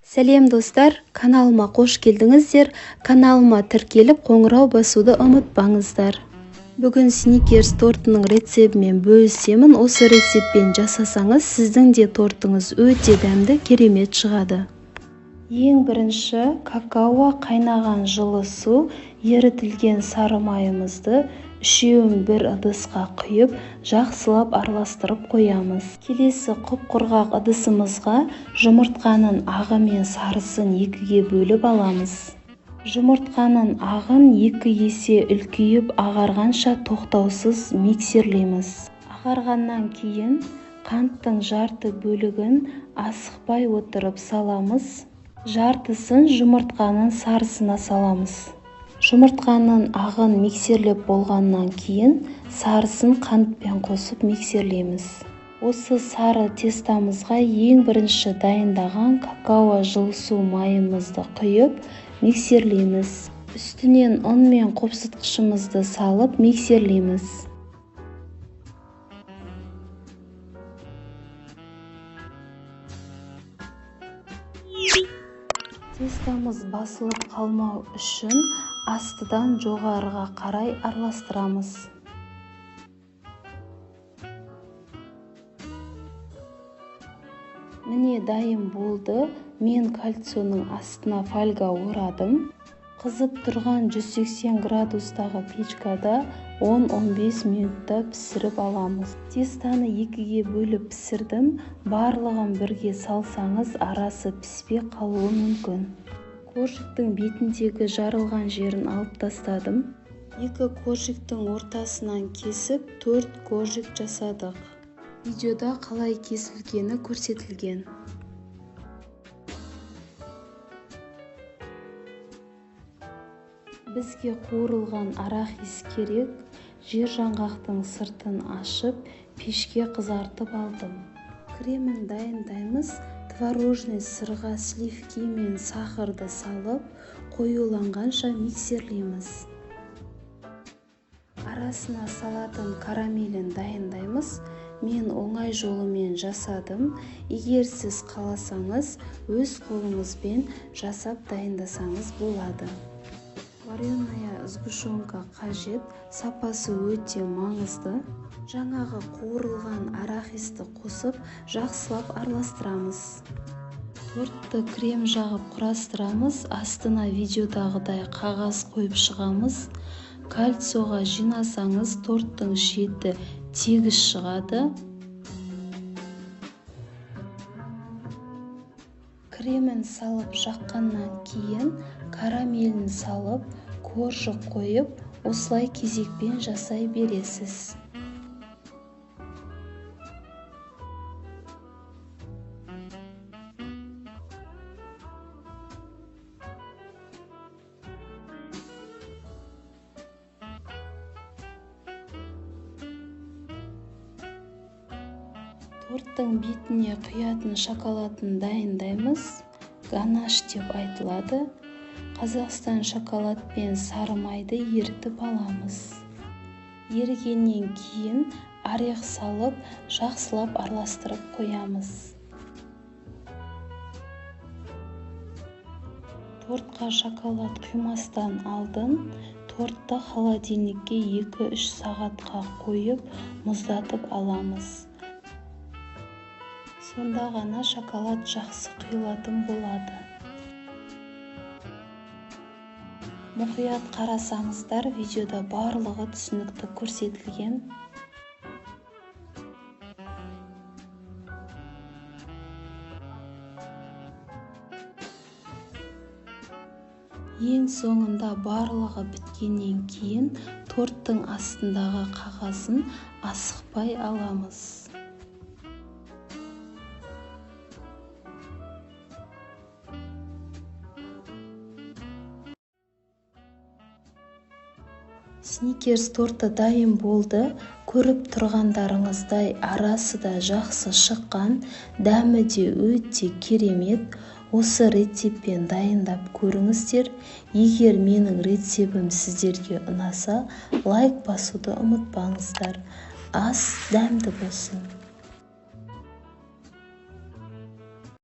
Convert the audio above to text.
Сәлем достар, каналыма қош келдіңіздер. Каналыма тіркеліп қоңырау басуды ұмытпаңыздар. Бүгін сникерс тортының рецебімен бөлісемін. Осы рецеппен жасасаңыз, сіздің де тортыңыз өте дәмді, керемет шығады. Ең бірінші какао, қайнаған жылы су, ерітілген сары майымызды үшеуін бір ыдысқа құйып, жақсылап араластырып қоямыз. Келесі құп-құрғақ ыдысымызға жұмыртқаның ағы мен сарысын екіге бөліп аламыз. Жұмыртқаның ағын 2 есе үлкейіп ағарғанша тоқтаусыз миксерлейміз. Ағарғаннан кейін қанттың жарты бөлігін асықпай отырып саламыз. Жартысын жұмыртқаның сарысына саламыз. Жұмыртқаның ағын миксерлеп болғаннан кейін сарысын қантпен қосып миксерлейміз. Осы сары тестамызға ең бірінші дайындаған какао жылы су майымызды құйып миксерлейміз. Үстінен ұн мен қопсытқышымызды салып миксерлейміз. Тестамыз басылып қалмау үшін астыдан жоғарыға қарай араластырамыз. Міне дайын болды. Мен кальцоның астына фольга орадым. Қызып тұрған 180 градустағы печкада 10-15 минутта пісіріп аламыз. Тестаны екіге бөліп пісірдім. Барлығын бірге салсаңыз, арасы піспей қалуы мүмкін. Коржиктің бетіндегі жарылған жерін алып тастадым. 2 коржиктің ортасынан кесіп 4 коржик жасадық. Видеода қалай кесілгені көрсетілген. Бізге қуырылған арахис керек. Жер жаңғақтың сыртын ашып, пешке қызартып алдым. Кремін дайындаймыз. Творожный сырға сливки мен сахарды салып, қоюланғанша миксерлейміз. Арасына салатын карамелін дайындаймыз. Мен оңай жолымен жасадым. Егер сіз қаласаңыз, өз қолыңызбен жасап дайындасаңыз болады. Вареная сгущенка қажет, сапасы өте маңызды. Жаңағы қуырылған арахисті қосып, жақсылап араластырамыз. Тортты крем жағып құрастырамыз. Астына видеодағыдай қағаз қойып шығамыз. Кальцоға жинасаңыз, торттың шеті тегіс шығады. Кремін салып жаққаннан кейін карамелін салып, коржик қойып, осылай кезекпен жасай бересіз. Торттың бетіне құятын шоколадын дайындаймыз. Ганаш деп айтылады. Қазақстан шоколад пен сары майды ерітіп аламыз. Ерігеннен кейін орех салып, жақсылап араластырып қоямыз. Тортқа шоколад құймастан алдын тортты холодильникке 2-3 сағатқа қойып, мұздатып аламыз. Сонда ғана шоколад жақсы құйылатын болады. Мұқият қарасаңыздар, видеода барлығы түсінікті көрсетілген. Ең соңында барлығы біткеннен кейін торттың астындағы қағазын асықпай аламыз. Сникерс торты дайын болды. Көріп тұрғандарыңыздай арасы да жақсы шыққан, дәмі де өте керемет. Осы рецеппен дайындап көріңіздер. Егер менің рецебім сіздерге ұнаса, лайк басуды ұмытпаңыздар. Ас дәмді болсын.